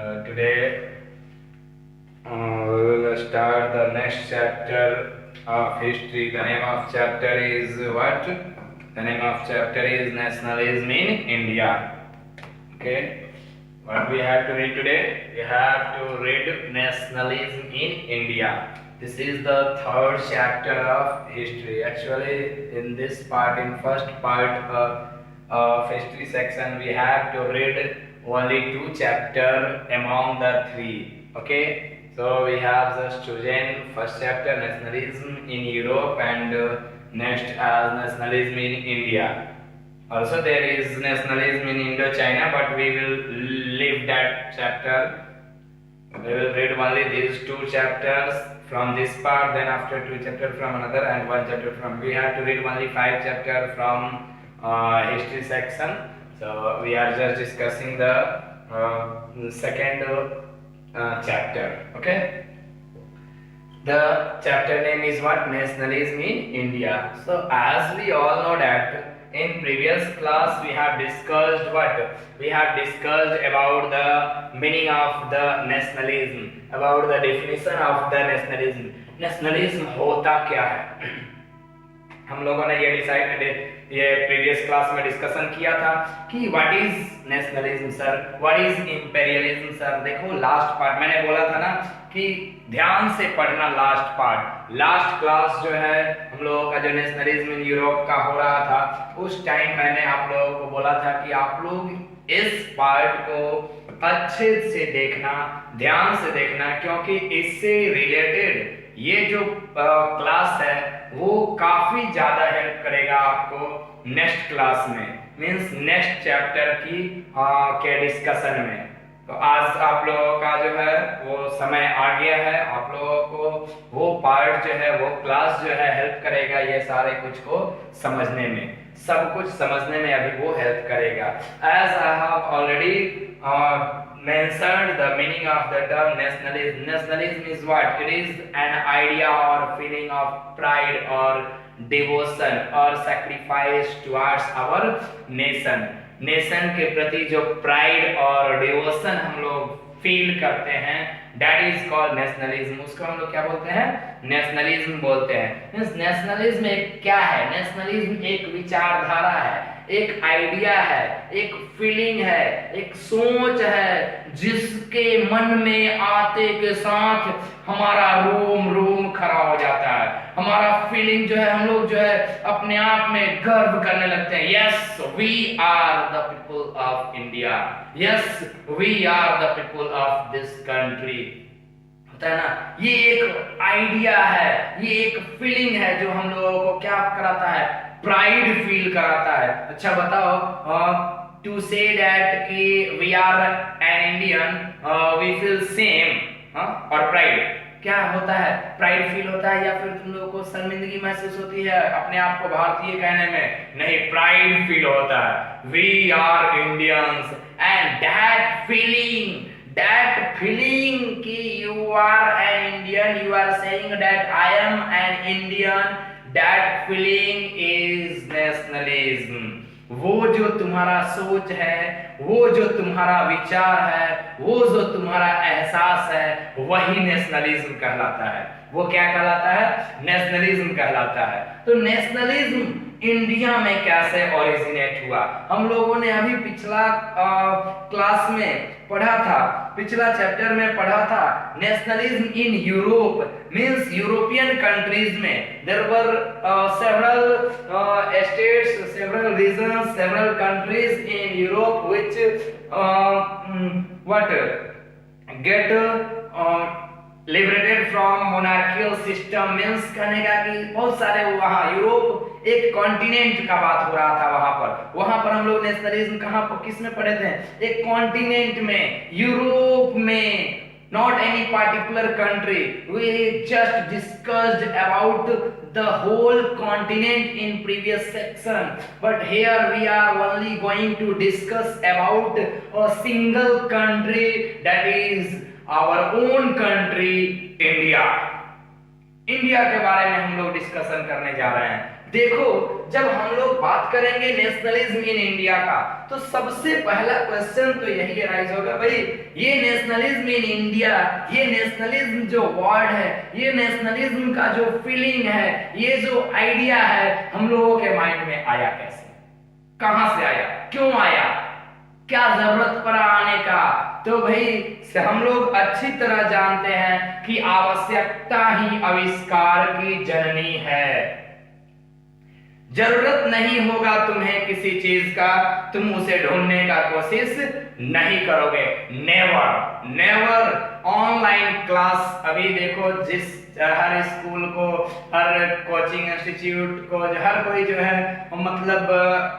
Today we will start the next chapter of history. The name of chapter is what? The name of chapter is Nationalism in India. Okay. What we have to read today? We have to read Nationalism in India. This is the third chapter of history. Actually, in this part, in first part of history section, we have to read only two chapter among the three. Okay, so we have just chosen first chapter nationalism in Europe and next as nationalism in India. Also there is nationalism in Indochina, but we will leave that chapter. We will read only these two chapters from this part, then after two chapters from another and one chapter from. We have to read only 5 chapters from history section. So we are just discussing the second chapter. Okay. The chapter name is what? Nationalism in India. So as we all know that in previous class we have discussed what? We have discussed about the meaning of the nationalism, about the definition of the nationalism. Nationalism होता क्या है? हम लोगों ने ये previous class में discussion किया था कि what is nationalism sir, what is imperialism sir. देखो लास्ट पार्ट मैंने बोला था ना कि ध्यान से पढ़ना. लास्ट क्लास जो है हम लोगों का जो नेशनलिज्म इन यूरोप का हो रहा था, उस टाइम मैंने आप लोगों को बोला था कि आप लोग इस पार्ट को अच्छे से देखना, ध्यान से देखना, क्योंकि इससे रिलेटेड ये जो क्लास है वो काफी ज्यादा हेल्प करेगा आपको नेक्स्ट क्लास में, मींस नेक्स्ट चैप्टर की के डिस्कशन में. तो आज आप लोगों का जो है वो समय आ गया है. आप लोगों को वो पार्ट जो है, वो क्लास जो है हेल्प करेगा ये सारे कुछ को समझने में, सब कुछ समझने में अभी वो हेल्प करेगा. As I have already mentioned the meaning of the term nationalism. Nationalism is what? It is an idea or feeling of pride or devotion or sacrifice towards our nation. Nation के प्रति जो pride और devotion हम लोग feel करते हैं, that is called nationalism. उसको हम लोग क्या बोलते हैं? नेशनलिज्म बोलते हैं. नेशनलिज्म एक क्या है? नेशनलिज्म एक विचारधारा है, एक आइडिया है, एक फीलिंग है, एक सोच है, जिसके मन में आते के साथ हमारा रोम खड़ा हो जाता है. हमारा फीलिंग जो है, हम लोग जो है अपने आप में गर्व करने लगते हैं. Yes, we are the people of India. Yes, we are the people of this country. होता है ना, ये एक आइडिया है, ये एक फीलिंग है जो हम लोगों को क्या कराता है? प्राइड फील कराता है. अच्छा बताओ, टू से दैट कि we are an Indian, we feel same, और प्राइड क्या होता है? प्राइड फील होता है, या फिर तुम लोगों को शर्मिंदगी महसूस होती है अपने आप को भारतीय कहने में? नहीं, प्राइड फील होता है. We are Indians and that feeling कि you are an Indian, you are saying that I am an Indian, that feeling is nationalism. वो जो तुम्हारा सोच है, वो जो तुम्हारा विचार है, वो जो तुम्हारा एहसास है, वही नेशनलिज्म कहलाता है. वो क्या कहलाता है? नेशनलिज्म कहलाता है. तो नेशनलिज्म इंडिया में कैसे ओरिजिनेट हुआ? हम लोगों ने अभी पिछला क्लास में पढ़ा था, पिछला चैप्टर में पढ़ा था. Nationalism in Europe means European countries में there were several states, several regions, several countries in Europe which what get liberated from monarchial system. Means कहने का कि बहुत सारे वहां यूरोप एक कॉन्टिनेंट का बात हो रहा था. वहां पर हम लोग नेशनलिज्म कहां पर किस में पढ़े थे? एक कॉन्टिनेंट में, यूरोप में, not any particular country. We just discussed about the whole continent in previous section, but here we are only going to discuss about a single country, that is our own country, India. India के बारे में हम लोग discussion करने जा रहे हैं। देखो, जब हम लोग बात करेंगे नेशनलिज्म इन इंडिया का, तो सबसे पहला क्वेश्चन तो यही राइज होगा, भाई ये नेशनलिज्म इन इंडिया, ये नेशनलिज्म जो वर्ड है, ये नेशनलिज्म का जो फीलिंग है, ये जो आइडिया है, हम लोगों के माइंड में आया कैसे, कहां से आया, क्यों आया, क्या जरूरत पड़ा आने का। तो भाई हम लोग अच्छी तरह जानते हैं कि आवश्यकता ही आविष्कार की जननी है। जरूरत नहीं होगा तुम्हें किसी चीज का, तुम उसे ढूंढने का कोशिश नहीं करोगे। Never never. ऑनलाइन क्लास, अभी देखो जिस हर स्कूल को, हर कोचिंग इंस्टीट्यूट को, हर कोई जो है मतलब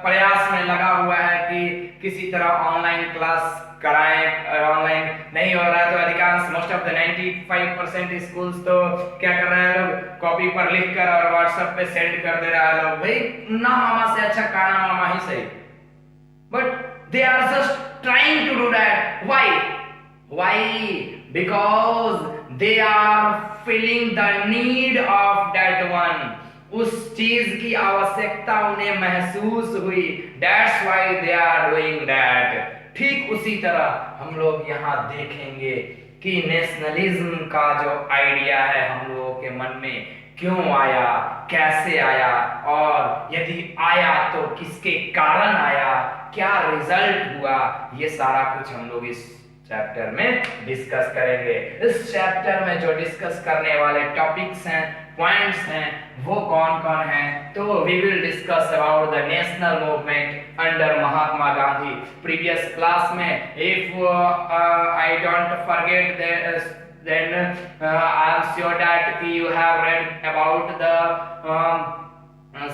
प्रयास में लगा हुआ है कि किसी तरह ऑनलाइन क्लास कराएं। ऑनलाइन नहीं हो रहा है तो अधिकांश मोस्ट ऑफ द 95% स्कूल्स तो क्या कर रहे हैं लोग, कॉपी पर लिख कर और व्हाट्सएप पे सेंड कर दे रहा है लोग। भाई ना मामा से अच्छा काना मामा ही सही, but they are just trying to do that. Why? Because they are feeling the need of that one. उस चीज की आवश्यकता उन्हें महसूस हुई, that's why they are doing that. ठीक उसी तरह हम लोग यहाँ देखेंगे कि नेशनलिज्म का जो आइडिया है हम लोगों के मन में क्यों आया, कैसे आया, और यदि आया तो किसके कारण आया, क्या रिजल्ट हुआ, ये सारा कुछ हम लोग इस चैप्टर में डिस्कस करेंगे। इस चैप्टर में जो डिस्कस करने वाले टॉपिक्स हैं, पॉइंट्स हैं, वो कौन कौन हैं, तो we will discuss about the national movement under Mahatma Gandhi. Previous class में if I don't forget then I am sure that you have read about the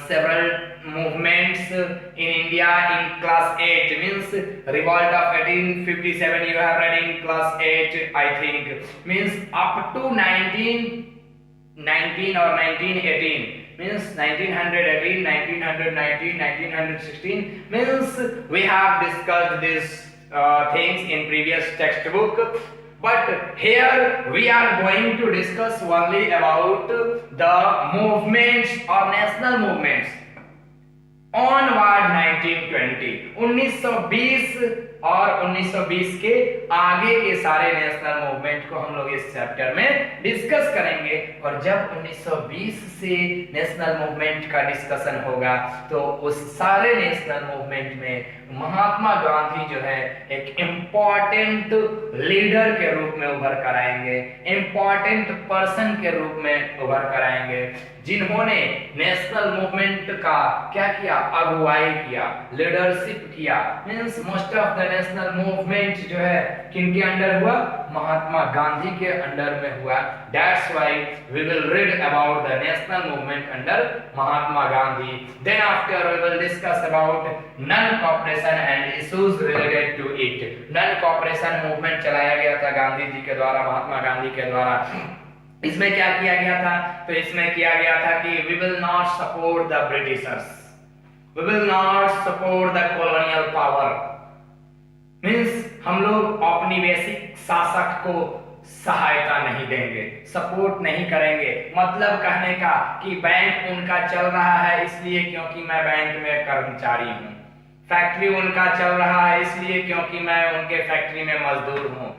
several movements in India in class 8, means revolt of 1857 you have read in class 8 I think, means up to 1919 or 1918, means 1918, 1919, 1916, means we have discussed these things in previous textbook. But here we are going to discuss only about the movements or national movements onward 1920, 1920 और 1920 के आगे के सारे national movement को हम लोग इस chapter में डिस्कस करेंगे। और जब 1920 से नेशनल मूवमेंट का डिस्कशन होगा तो उस सारे नेशनल मूवमेंट में महात्मा गांधी जो है एक इम्पॉर्टेंट लीडर के रूप में उभर कर आएंगे, इम्पॉर्टेंट पर्सन के रूप में उभर कर आएंगे, जिन्होंने नेशनल मूवमेंट का क्या किया, अगुवाई किया, लीडरशिप किया। Means most of the national movement जो है किनके अंडर हुआ, महात्मा गांधी के अंडर में हुआ। That's why we will read about the national movement under Mahatma Gandhi. Then after we will discuss about non cooperation and issues related to it. Non cooperation movement चलाया गया था गांधी जी के द्वारा, महात्मा गांधी के द्वारा। इसमें क्या किया गया था, तो इसमें किया गया था कि we will not support the Britishers, we will not support the colonial power. Means हम लोग औपनिवेशिक शासक को सहायता नहीं देंगे, सपोर्ट नहीं करेंगे। मतलब कहने का कि बैंक उनका चल रहा है इसलिए क्योंकि मैं बैंक में कर्मचारी हूँ, फैक्ट्री उनका चल रहा है इसलिए क्योंकि मैं उनके फैक्ट्री में मजदूर हूँ,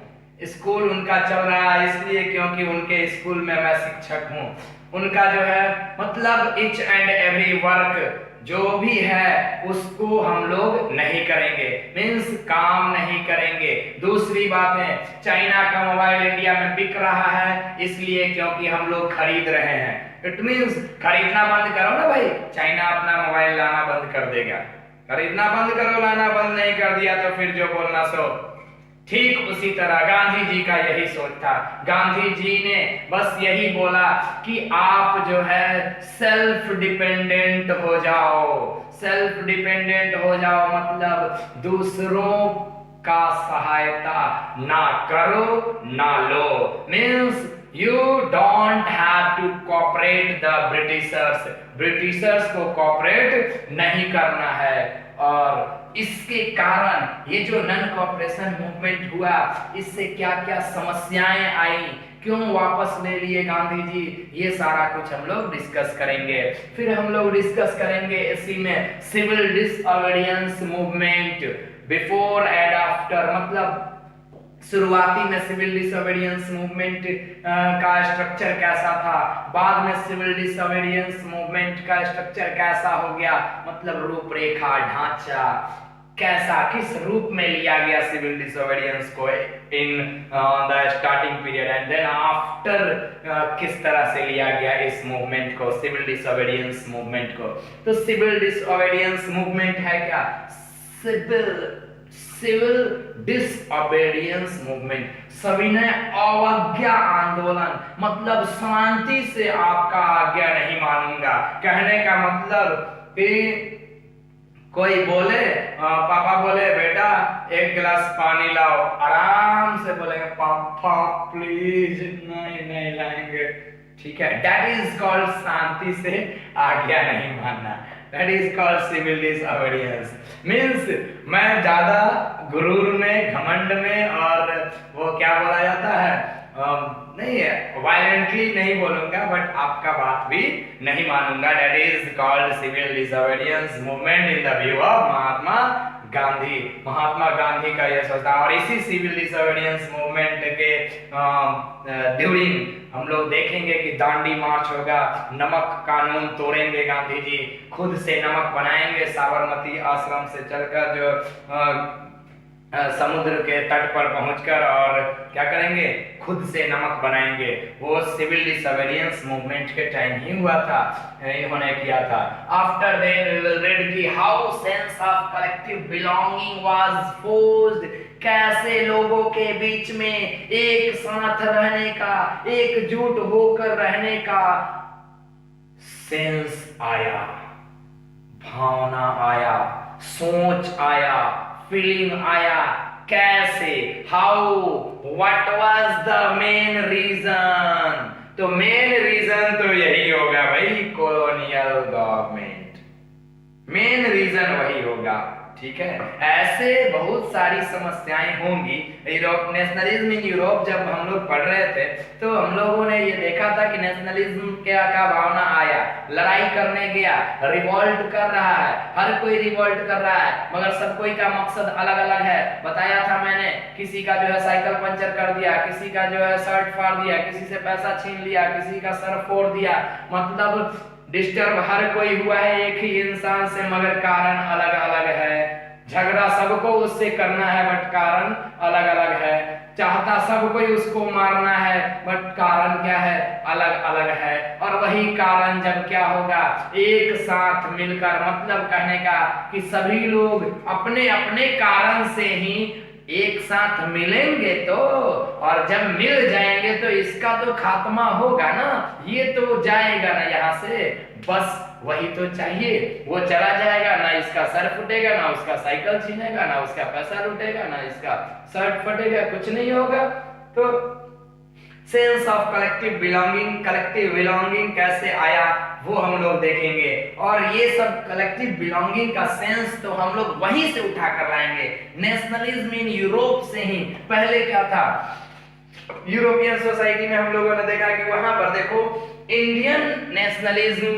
स्कूल उनका चल रहा है इसलिए क्योंकि उनके स्कूल में मैं शिक्षक हूँ। उनका जो है मतलब ईच एंड एवरी वर्क जो भी है उसको हम लोग नहीं करेंगे, मींस काम नहीं करेंगे। दूसरी बात है, चाइना का मोबाइल इंडिया में बिक रहा है इसलिए क्योंकि हम लोग खरीद रहे हैं। इट मींस खरीदना बंद करो ना भाई, चाइना अपना मोबाइल लाना बंद कर देगा। खरीदना बंद करो, लाना बंद नहीं कर दिया तो फिर जो बोलना सो। ठीक उसी तरह गांधी जी का यही सोच था। गांधी जी ने बस यही बोला कि आप जो है सेल्फ डिपेंडेंट हो जाओ, सेल्फ डिपेंडेंट हो जाओ, मतलब दूसरों का सहायता ना करो ना लो। Means you don't have to cooperate the Britishers, Britishers को कोऑपरेट नहीं करना है। और इसके कारण ये जो नॉन कॉपरेशन मूवमेंट हुआ, इससे क्या क्या समस्याएं आई, क्यों वापस ले लिए गांधी जी, ये सारा कुछ हम लोग डिस्कस करेंगे। फिर हम लोग डिस्कस करेंगे इसी में civil disobedience movement, before and after, मतलब शुरुआती में सिविल डिसोबीडियंस मूवमेंट का स्ट्रक्चर कैसा था, बाद में सिविल डिसोबीडियंस मूवमेंट का स्ट्रक्चर कैसा हो गया, मतलब रूपरेखा, ढांचा कैसा, किस रूप में लिया गया सिविल डिसोबीडियंस को in the starting period, and then after किस तरह से लिया गया इस मूवमेंट को, सिविल डिसोबीडियंस मूवमेंट को। तो सिविल डिसोबीडियंस मूवमेंट है क्या, सिविल डिसओबीडियंस मूवमेंट, सविनय अवज्ञा आंदोलन, मतलब शांति से आपका आज्ञा नहीं मानूंगा। कहने का मतलब कि कोई बोले, पापा बोले बेटा एक गिलास पानी लाओ, आराम से बोलेंगे पापा प्लीज, नहीं लाएंगे, ठीक है, दैट इज कॉल्ड शांति से आज्ञा नहीं मानना, that is called civil disobedience. Means मैं ज्यादा गुरूर में, घमंड में, और वो क्या बोला जाता है, नहीं है, वायलेंटली नहीं बोलूंगा, बट आपका बात भी नहीं मानूंगा, that is called civil disobedience movement in the view of Mahatma Gandhi. Mahatma Gandhi का यह सोचता, और इसी सिविल डिसओबीडियंस मूवमेंट के ड्यूरिंग हम लोग देखेंगे कि दांडी मार्च होगा, नमक कानून तोड़ेंगे गांधी जी, खुद से नमक बनाएंगे, साबरमती आश्रम से चलकर जो समुद्र के तट पर पहुंचकर, और क्या करेंगे, खुद से नमक बनाएंगे। वो सिविल डिसओबीडियंस मूवमेंट के टाइम ही हुआ था, इन्होंने किया था। After then we will read की how sense of collective belonging was forced, कैसे लोगों के बीच में एक साथ रहने का, एकजुट होकर रहने का सेंस आया, भावना आया, सोच आया, फीलिंग आया, कैसे, how, what was the main reason. तो मेन रीजन तो यही होगा भाई, कॉलोनियल गवर्नमेंट, मेन रीजन वही होगा, ठीक है। ऐसे बहुत सारी समस्याएं होंगी। यूरोप, नेशनलिज्म इन यूरोप जब हम लोग पढ़ रहे थे तो हम लोगों ने ये देखा था कि नेशनलिज्म क्या का भावना आया, लड़ाई करने गया, रिवॉल्ट कर रहा है, हर कोई रिवॉल्ट कर रहा है, मगर सब कोई का मकसद अलग अलग है। बताया था मैंने, किसी का जो है साइकिल पंचर कर दिया, किसी का जो है शर्ट फाड़ दिया, किसी से पैसा छीन लिया, किसी का सर फोड़ दिया, मतलब डिस्टर्ब हर कोई हुआ है एक ही इंसान से, मगर कारण अलग अलग है। झगड़ा सबको उससे करना है, बट कारण अलग अलग है। चाहता सब कोई उसको मारना है, बट कारण क्या है, अलग अलग है। और वही कारण जब क्या होगा, एक साथ मिलकर, मतलब कहने का कि सभी लोग अपने अपने कारण से ही एक साथ मिलेंगे तो, और जब मिल जाएंगे तो इसका तो खात्मा होगा ना, ये तो जाएगा ना यहाँ से, बस वही तो चाहिए, वो चला जाएगा ना, इसका सर फुटेगा ना, उसका साइकिल छीनेगा ना, उसका पैसा लूटेगा ना, इसका शर्ट फटेगा, कुछ नहीं होगा। तो सेंस ऑफ कलेक्टिव बिलोंगिंग कैसे आया वो हम लोग देखेंगे, और ये सब कलेक्टिव बिलोंगिंग का सेंस तो हम लोग वहीं से उठा कर लाएंगे, नेशनलिज्म इन यूरोप से ही। पहले क्या था, यूरोपियन सोसाइटी में हम लोगों ने देखा कि वहां पर देखो, इंडियन नेशनलिज्म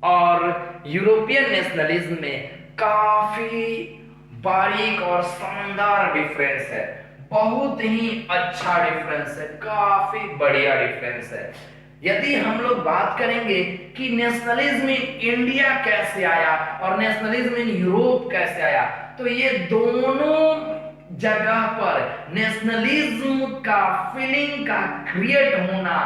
और यूरोपियन नेशनलिज्म में काफी बारीक और शानदार डिफरेंस है, बहुत ही अच्छा डिफरेंस है, काफी बढ़िया डिफरेंस है। यदि हम लोग बात करेंगे कि नेशनलिज्म इन इंडिया कैसे आया और नेशनलिज्म इन यूरोप कैसे आया, तो ये दोनों जगह पर नेशनलिज्म का फीलिंग का क्रिएट होना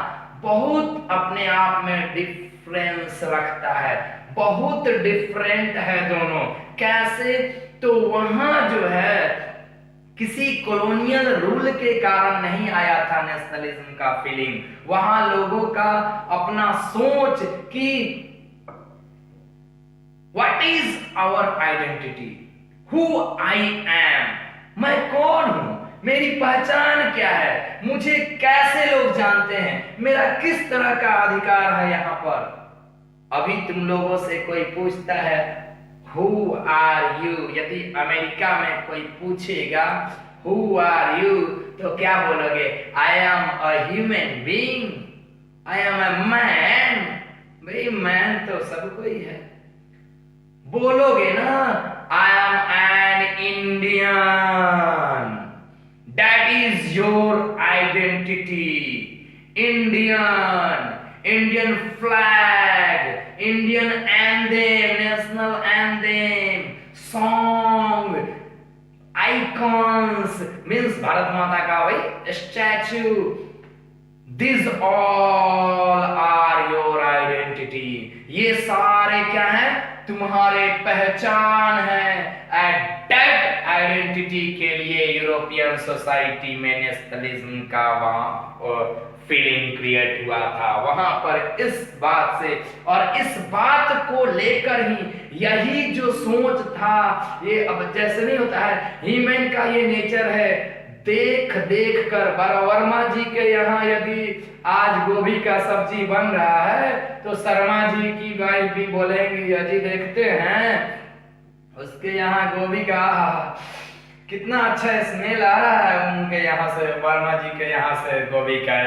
बहुत अपने आप में डिफरेंस रखता है, बहुत डिफरेंट है दोनों। कैसे, तो वहां जो है किसी कॉलोनियल रूल के कारण नहीं आया था नेशनलिज्म का फीलिंग, वहां लोगों का अपना सोच कि what is our identity, who I am, मैं कौन हूं, मेरी पहचान क्या है, मुझे कैसे लोग जानते हैं, मेरा किस तरह का अधिकार है यहाँ पर। अभी तुम लोगों से कोई पूछता है Who are you, यदि अमेरिका में कोई पूछेगा Who are you, तो क्या बोलोगे? I am a human being, I am a man. भाई मैन तो सब कोई है। बोलोगे ना I am an Indian, that is your identity. Indian, Indian flag, Indian anthem, national anthem, song, icons means Bharat Mata का भाई statue, this all are your identity. ये सारे क्या है? तुम्हारे पहचान है। एट दैट आइडेंटिटी के लिए यूरोपियन सोसाइटी में नेशनलिज्म का वहां फीलिंग क्रिएट हुआ था। वहां पर इस बात से और इस बात को लेकर ही यही जो सोच था, ये अब जैसे नहीं होता है ह्यूमन का ये नेचर है, देख देख कर वर्मा जी के यहाँ यदि आज गोभी का सब्जी बन रहा है तो शर्मा जी की वाइफ भी बोलेंगी अजी देखते हैं उसके यहाँ गोभी का कितना अच्छा स्मेल आ रहा है उनके यहाँ से, वर्मा जी के यहाँ से गोभी का।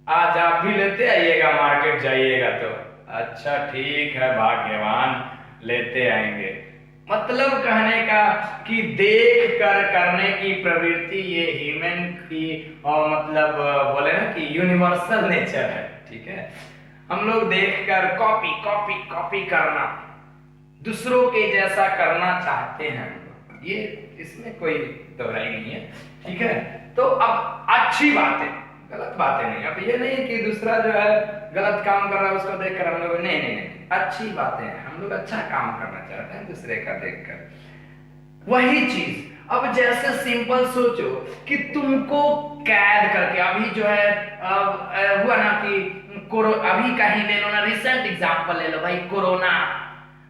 आज आप भी लेते आइएगा, मार्केट जाइएगा तो। अच्छा ठीक है भाग्यवान, लेते आएंगे। मतलब कहने का कि देख कर करने की प्रवृत्ति ये ह्यूमन की और मतलब बोले ना कि यूनिवर्सल नेचर है। ठीक है, हम लोग देख कर कॉपी कॉपी कॉपी करना, दूसरों के जैसा करना चाहते हैं, ये इसमें कोई दोहराई नहीं है। ठीक है, तो अब अच्छी बात है, गलत बातें नहीं। अब ये नहीं कि दूसरा जो है गलत काम कर रहा है उसको देखकर हम लोग नहीं, अच्छी बातें हैं, हम लोग अच्छा काम करना चाहते हैं दूसरे का देखकर। वही चीज अब जैसे सिंपल सोचो कि तुमको कैद करके अभी जो है हुआ ना कि अभी कहीं ले लो ना, रिसेंट एग्जांपल ले लो भाई, कोरोना।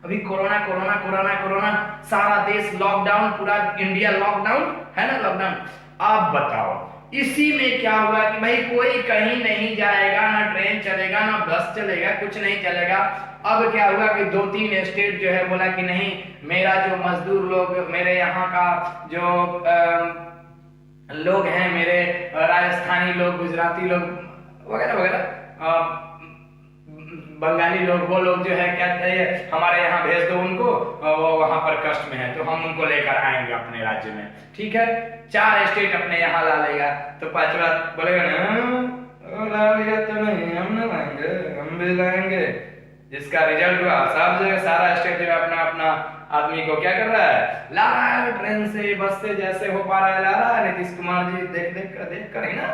अभी कोरोना कोरोना कोरोना कोरोना, सारा देश लॉकडाउन, पूरा इंडिया लॉकडाउन है ना, लॉकडाउन। अब बताओ इसी में क्या हुआ कि भाई कोई कहीं नहीं जाएगा, ना ट्रेन चलेगा, ना बस चलेगा, कुछ नहीं चलेगा। अब क्या हुआ कि 2-3 स्टेट जो है बोला कि नहीं, मेरा जो मजदूर लोग, मेरे यहाँ का जो लोग हैं, मेरे राजस्थानी लोग, गुजराती लोग वगैरह वगैरह, बंगाली लोग, वो लोग जो है क्या चाहिए, हमारे यहाँ भेज दो उनको, वो वहां पर कष्ट में है तो हम उनको लेकर आएंगे अपने राज्य में। ठीक है, 4 स्टेट अपने यहाँ ला लेगा तो 5वां बोलेगा ना ला लिया तो नहीं, हम ना लाएंगे, हम भी लाएंगे। जिसका रिजल्ट हुआ सब जगह सारा स्टेट जो अपना अपना आदमी को क्या कर रहा है, ला रहा है, ट्रेन से बस से जैसे हो पा रहा है ला रहा है। नीतीश कुमार जी देख कर ही ना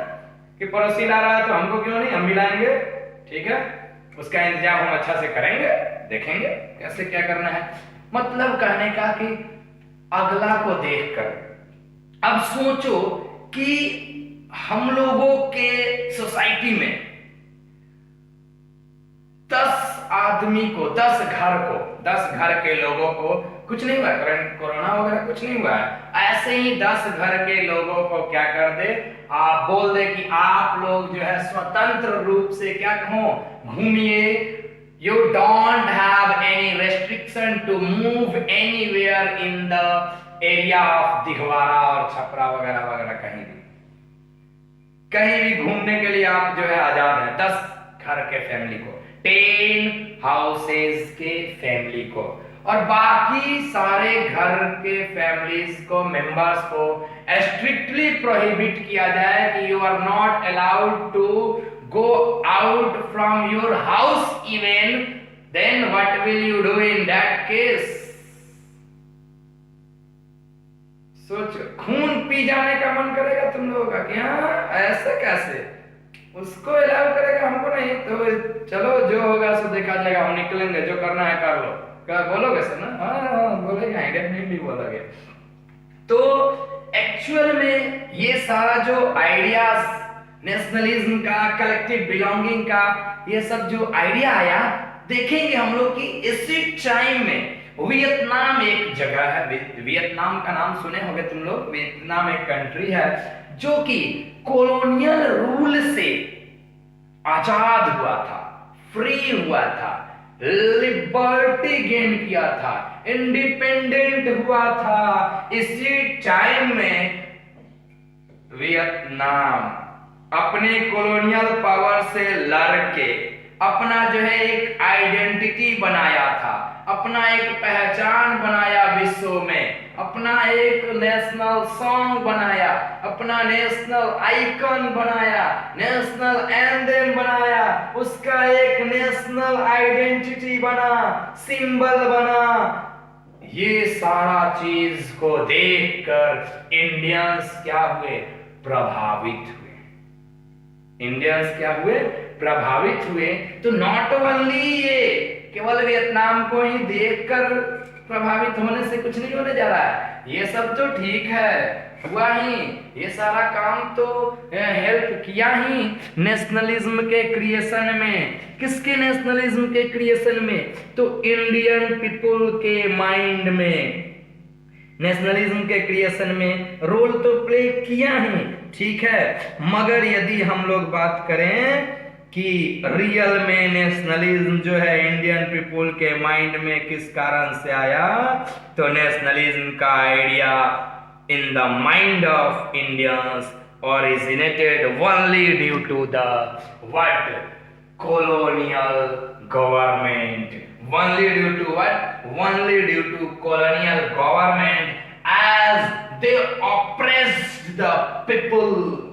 कि पड़ोसी ला रहा है तो हमको क्यों नहीं, हम भी लाएंगे। ठीक है, उसका इंतजाम हम अच्छा से करेंगे, देखेंगे कैसे क्या करना है। मतलब कहने का कि अगला को देखकर अब सोचो कि हम लोगों के सोसाइटी में 10 आदमी को, 10 घर को, 10 घर के लोगों को कुछ नहीं हुआ, कोरोना वगैरह कुछ नहीं हुआ है, ऐसे ही 10 घर के लोगों को क्या कर दे, आप बोल दे कि आप लोग जो है स्वतंत्र रूप से क्या कहो, घूमिए, you don't have any restriction to move anywhere in the area of Dighwara और छपरा वगैरह वगैरह, कहीं भी घूमने के लिए आप जो है आजाद हैं। 10 घर के फैमिली को, 10 हाउसेस के फैमिली को, और बाकी सारे घर के फैमिलीज को, मेंबर्स को स्ट्रिक्टली प्रोहिबिट किया जाए कि you are not allowed to go out from your house even, then what will you do in that case? सोचो, खून पी जाने का मन करेगा तुम लोगों का कि हाँ ऐसे कैसे, उसको अलाउ करेगा हमको नहीं, तो चलो जो होगा सो देखा जाएगा, हम निकलेंगे, जो करना है कर लो। क्या बोलोगे सर ना? हाँ बोलेगा, डेफिनेटली बोलोगे। तो एक्चुअल में ये सारा जो आइडियाज नेशनलिज्म का, कलेक्टिव बिलोंगिंग का, ये सब जो आइडिया आया, देखेंगे हम लोग कि इसी टाइम में वियतनाम एक जगह है, वियतनाम का नाम सुने होंगे तुम लोग। वियतनाम एक कंट्री है जो कि कॉलोनियल रूल से आजाद हुआ था, फ्री हुआ था, लिबर्टी गेन किया था, इंडिपेंडेंट हुआ था। इसी टाइम में वियतनाम अपने कॉलोनियल पावर से लड़के अपना जो है एक आइडेंटिटी बनाया था, अपना एक पहचान बनाया विश्व में, अपना एक नेशनल सॉन्ग बनाया, अपना नेशनल आइकन बनाया, नेशनल एंथम बनाया, उसका एक नेशनल आइडेंटिटी बना, सिंबल बना। ये सारा चीज को देखकर इंडियंस क्या हुए? प्रभावित हुए। इंडियंस क्या हुए? प्रभावित हुए। तो नॉट ओनली ये केवल वियतनाम को ही देखकर प्रभावित होने से कुछ नहीं होने जा रहा है, ये सब तो ठीक है, हुआ ही, ये सारा काम तो हेल्प किया ही नेशनलिज्म के क्रिएशन में। किसके नेशनलिज्म के क्रिएशन में? तो इंडियन पीपुल के माइंड में नेशनलिज्म के क्रिएशन में रोल तो प्ले किया ही, ठीक है। मगर यदि हम लोग बात करें कि रियल में नेशनलिज्म जो है इंडियन पीपुल के माइंड में किस कारण से आया, तो नेशनलिज्म का idea in the mind of Indians originated only due to the what? Colonial government. Only due to what? Only due to colonial government, as they oppressed the people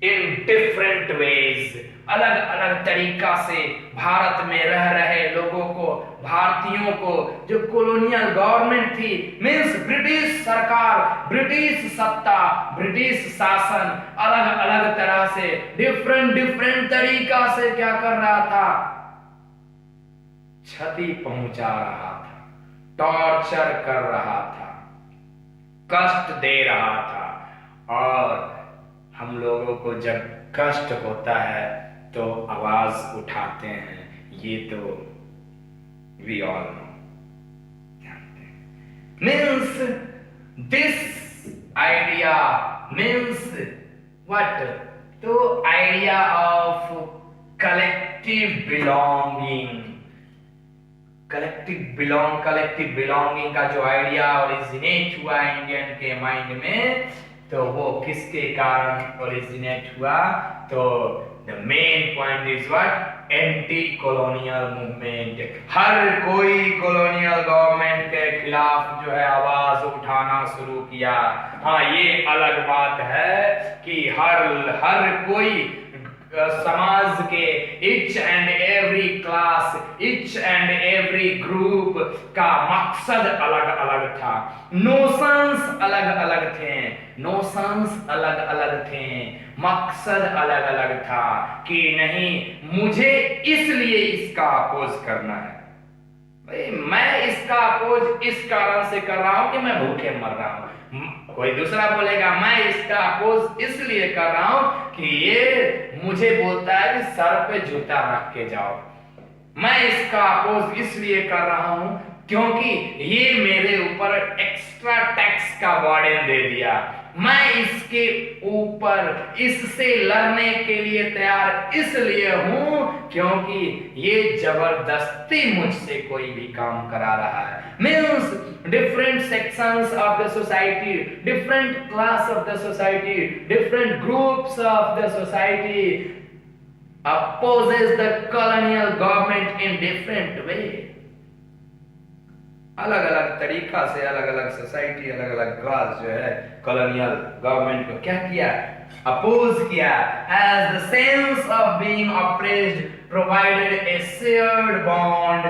in different ways. अलग अलग तरीका से भारत में रह रहे लोगों को, भारतीयों को जो कॉलोनियल गवर्नमेंट थी, मींस ब्रिटिश सरकार, ब्रिटिश सत्ता, ब्रिटिश शासन अलग अलग तरह से डिफरेंट तरीका से क्या कर रहा था? क्षति पहुंचा रहा था, टॉर्चर कर रहा था, कष्ट दे रहा था। और हम लोगों को जब कष्ट होता है तो आवाज उठाते हैं, ये तो वी ऑल नो, जानते हैं। Means this idea means what? तो idea of collective belonging, collective belonging का जो आइडिया ओरिजिनेट हुआ इंडियन के माइंड में, तो वो किसके कारण ओरिजिनेट हुआ? तो the main point is what? Anti colonial movement. हर कोई कॉलोनियल गवर्नमेंट के खिलाफ जो है आवाज उठाना शुरू किया। हाँ, ये अलग बात है कि हर कोई समाज के each and every class, each and every group का मकसद अलग अलग था, नोशंस अलग अलग थे, मकसद अलग अलग था कि नहीं, मुझे इसलिए इसका अपोज करना है। भाई मैं इसका अपोज इस कारण से कर रहा हूं कि मैं भूखे मर रहा हूं। कोई दूसरा बोलेगा मैं इसका अपोज इसलिए कर रहा हूं कि ये मुझे बोलता है कि सर पे जूता रख के जाओ। मैं इसका अपोज इसलिए कर रहा हूं क्योंकि ये मेरे ऊपर एक्स्ट्रा टैक्स का बर्डन दे दिया। मैं इसके ऊपर इससे लड़ने के लिए तैयार इसलिए हूं क्योंकि ये जबरदस्ती मुझसे कोई भी काम करा रहा है। Means different sections of the society, different class of the society, different groups of the society opposes the colonial government in different way. अलग अलग तरीका से अलग अलग सोसाइटी, अलग अलग क्लास जो है कॉलोनियल गवर्नमेंट को क्या किया? अपोज किया। As the sense of being oppressed provided a shared bond,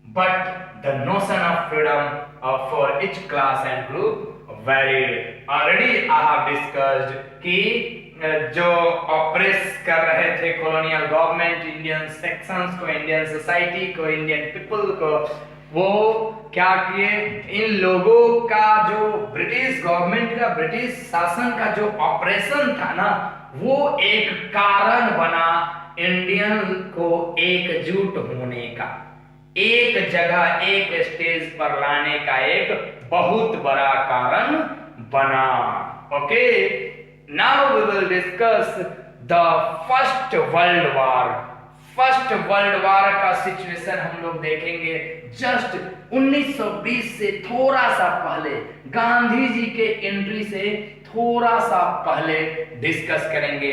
but the notion of freedom for each class and group varied. Already I have discussed कि जो ऑपरेस कर रहे थे कॉलोनियल गवर्नमेंट इंडियन सेक्शंस को, Indian society को, Indian people को, वो क्या किए? इन लोगों का जो ब्रिटिश गवर्नमेंट का, ब्रिटिश शासन का जो ऑपरेशन था ना, वो एक कारण बना इंडियन को एकजुट होने का, एक जगह एक स्टेज पर लाने का एक बहुत बड़ा कारण बना। Okay, now we will discuss the first world war. First world war का सिचुएशन हम लोग देखेंगे। जस्ट 1920 से थोड़ा सा पहले, गांधी जी के एंट्री से थोड़ा सा पहले डिस्कस करेंगे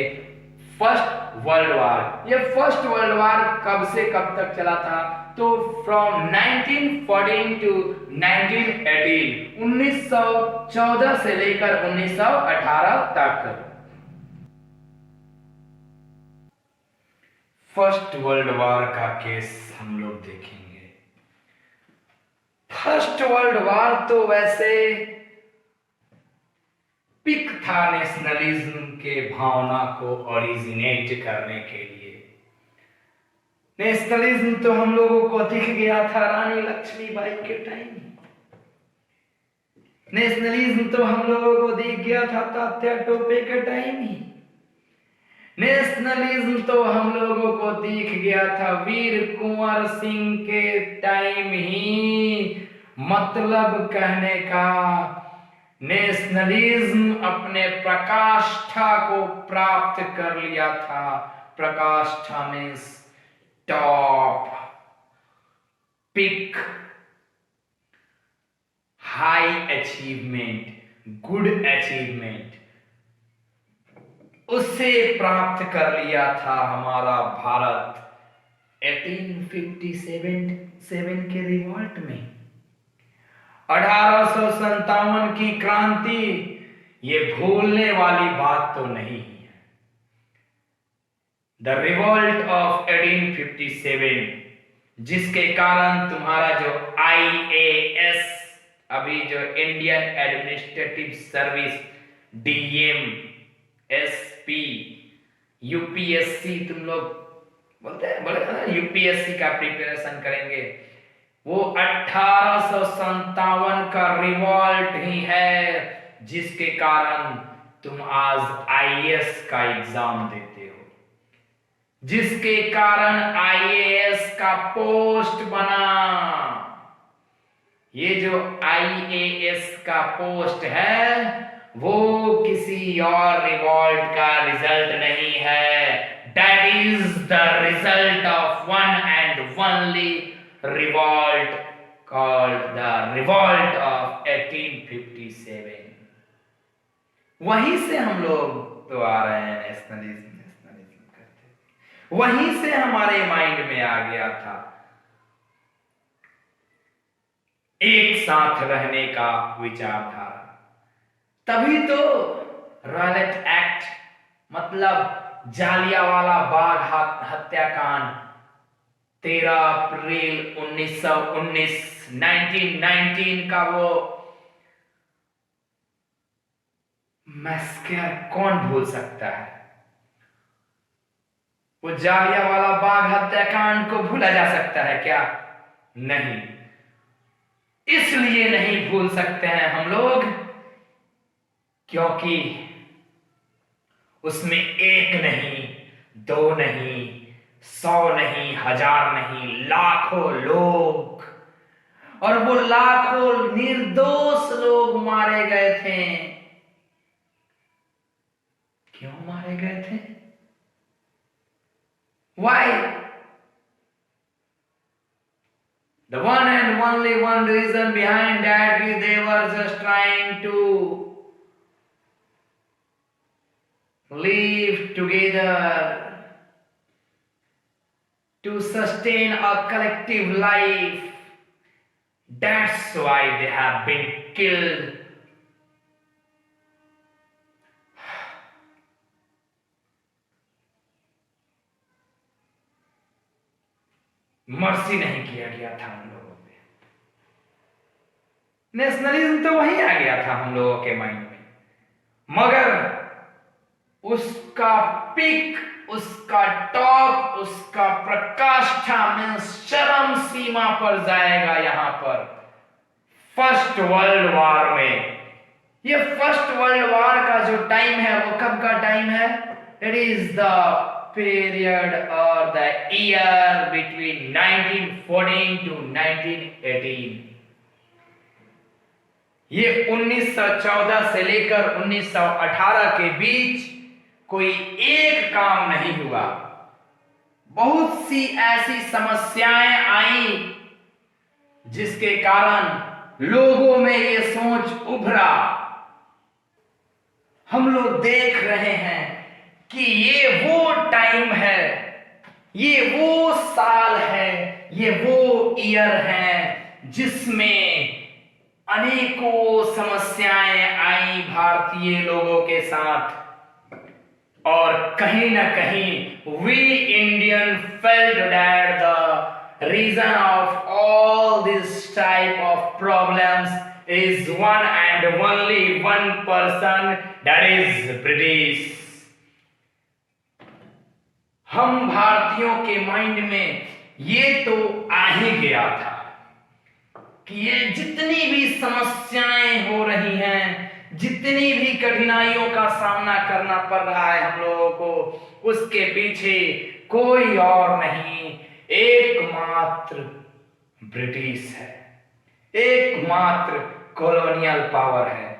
फर्स्ट वर्ल्ड वॉर। ये फर्स्ट वर्ल्ड वॉर कब से कब तक चला था? तो फ्रॉम 1914 टू 1918, 1914 से लेकर 1918 तक फर्स्ट वर्ल्ड वॉर का केस हम लोग देखेंगे। फर्स्ट वर्ल्ड वॉर तो वैसे पिक था नेशनलिज्म के भावना को ओरिजिनेट करने के लिए। नेशनलिज्म तो हम लोगों को दिख गया था रानी लक्ष्मीबाई के टाइम। नेशनलिज्म तो हम लोगों को दिख गया था तात्या टोपे के टाइम ही। नेशनलिज्म तो हम लोगों को दिख गया था वीर कुंवर सिंह के टाइम ही। मतलब कहने का, नेशनलिज्म अपने प्रकाष्ठा को प्राप्त कर लिया था। प्रकाष्ठा में top, peak, high achievement, good achievement, उससे प्राप्त कर लिया था हमारा भारत 1857 के रिवॉल्ट में। 1857 की क्रांति ये भूलने वाली बात तो नहीं है। द रिवॉल्ट ऑफ 1857, जिसके कारण तुम्हारा जो IAS, अभी जो Indian administrative service, DM, SP, UPSC, तुम लोग बोलते हैं UPSC का प्रिपरेशन करेंगे, वो 1857 का रिवॉल्ट ही है जिसके कारण तुम आज IAS का एग्जाम देते हो, जिसके कारण IAS का पोस्ट बना। ये जो IAS का पोस्ट है वो किसी और रिवॉल्ट का रिजल्ट नहीं है। That is the result of one and only revolt called the revolt of 1857। वहीं से हम लोग तो आ रहे हैं नेशनलिज्म करते, वहीं से हमारे माइंड में आ गया था एक साथ रहने का विचारधारा। तभी तो रॉयलेट एक्ट, मतलब जालियांवाला बाग हत्याकांड 13 अप्रैल 1919 का वो मैस्कर कौन भूल सकता है? वो जालियांवाला बाग हत्याकांड को भूला जा सकता है क्या? नहीं। इसलिए नहीं भूल सकते हैं हम लोग क्योंकि उसमें एक नहीं, दो नहीं, 100 नहीं, 1000 नहीं, लाखों लोग, और वो लाखों निर्दोष लोग मारे गए थे। क्यों मारे गए थे? Why? The one and only one reason behind that is they were just trying to live together, to sustain a collective life. That's why they have been killed. Mercy नहीं किया गया था हम लोगों पे। नेशनलिज्म तो वही आ गया था हम लोगों के माइंड में, मगर उसका पिक, उसका टॉप, उसका प्रकाष्ठा में चरम सीमा पर जाएगा यहां पर फर्स्ट वर्ल्ड वॉर में। ये फर्स्ट वर्ल्ड वॉर का जो टाइम है वो कब का टाइम है? इट इज द पीरियड और द ईयर बिटवीन 1914 टू 1918। ये 1914 से लेकर 1918 के बीच कोई एक काम नहीं हुआ बहुत सी ऐसी समस्याएं आई जिसके कारण लोगों में ये सोच उभरा। हम लोग देख रहे हैं कि ये वो टाइम है, ये वो साल है, ये वो ईयर है जिसमें अनेकों समस्याएं आई भारतीय लोगों के साथ। और कहीं ना कहीं we Indian felt that the reason of all this type of problems is one and only one person, that is British. हम भारतीयों के माइंड में ये तो आ ही गया था कि ये जितनी भी समस्याएं हो रही हैं, जितनी भी कठिनाइयों का सामना करना पड़ रहा है हम लोगों को, उसके पीछे कोई और नहीं, एकमात्र ब्रिटिश है, एकमात्र कॉलोनियल पावर है।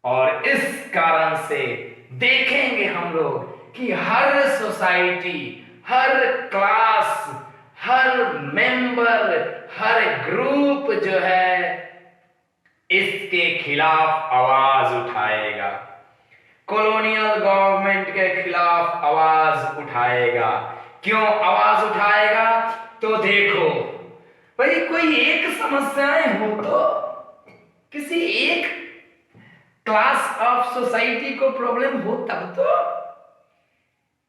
और इस कारण से देखेंगे हम लोग कि हर सोसाइटी, हर क्लास, हर मेंबर, हर ग्रुप जो है इसके खिलाफ आवाज उठाएगा, कॉलोनियल गवर्नमेंट के खिलाफ आवाज उठाएगा। क्यों आवाज उठाएगा? तो देखो भाई, कोई एक समस्याएं हो तो किसी एक क्लास ऑफ सोसाइटी को प्रॉब्लम हो तब तो,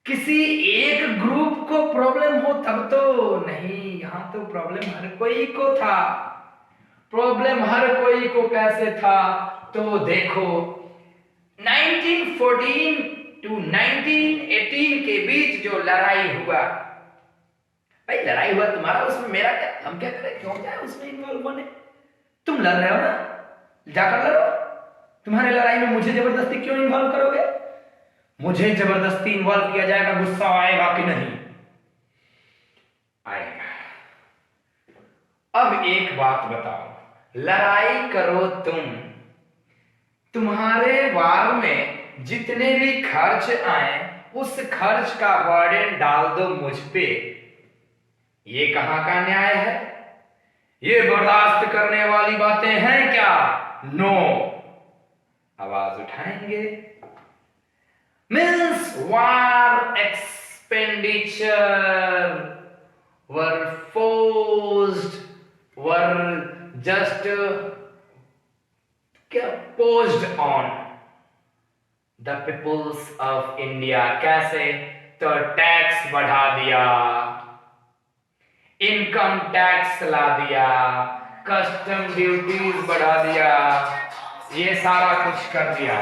किसी एक ग्रुप को प्रॉब्लम हो तब तो नहीं। यहां तो प्रॉब्लम हर कोई को था। प्रॉब्लम हर कोई को कैसे था? तो देखो 1914 टू 1918 के बीच जो लड़ाई हुआ, भाई लड़ाई हुआ तुम्हारा, उसमें मेरा क्या? हम क्या करें? क्यों क्या उसमें इन्वॉल्व होने? तुम लड़ रहे हो ना, जाकर लड़ो। तुम्हारी लड़ाई में मुझे जबरदस्ती क्यों इन्वॉल्व करोगे? मुझे जबरदस्ती इन्वॉल्व किया जाएगा, गुस्सा आएगा कि नहीं आएगा? अब एक बात बताओ, लड़ाई करो तुम्हारे वार में जितने भी खर्च आए उस खर्च का बर्डन डाल दो मुझ पे। ये कहां का न्याय है? ये बर्दाश्त करने वाली बातें हैं क्या? नो। आवाज उठाएंगे। Means war expenditure were forced, were just posed on the peoples of India. कैसे? तो टैक्स बढ़ा दिया, इनकम टैक्स ला दिया, कस्टम ड्यूटीज बढ़ा दिया, ये सारा कुछ कर दिया।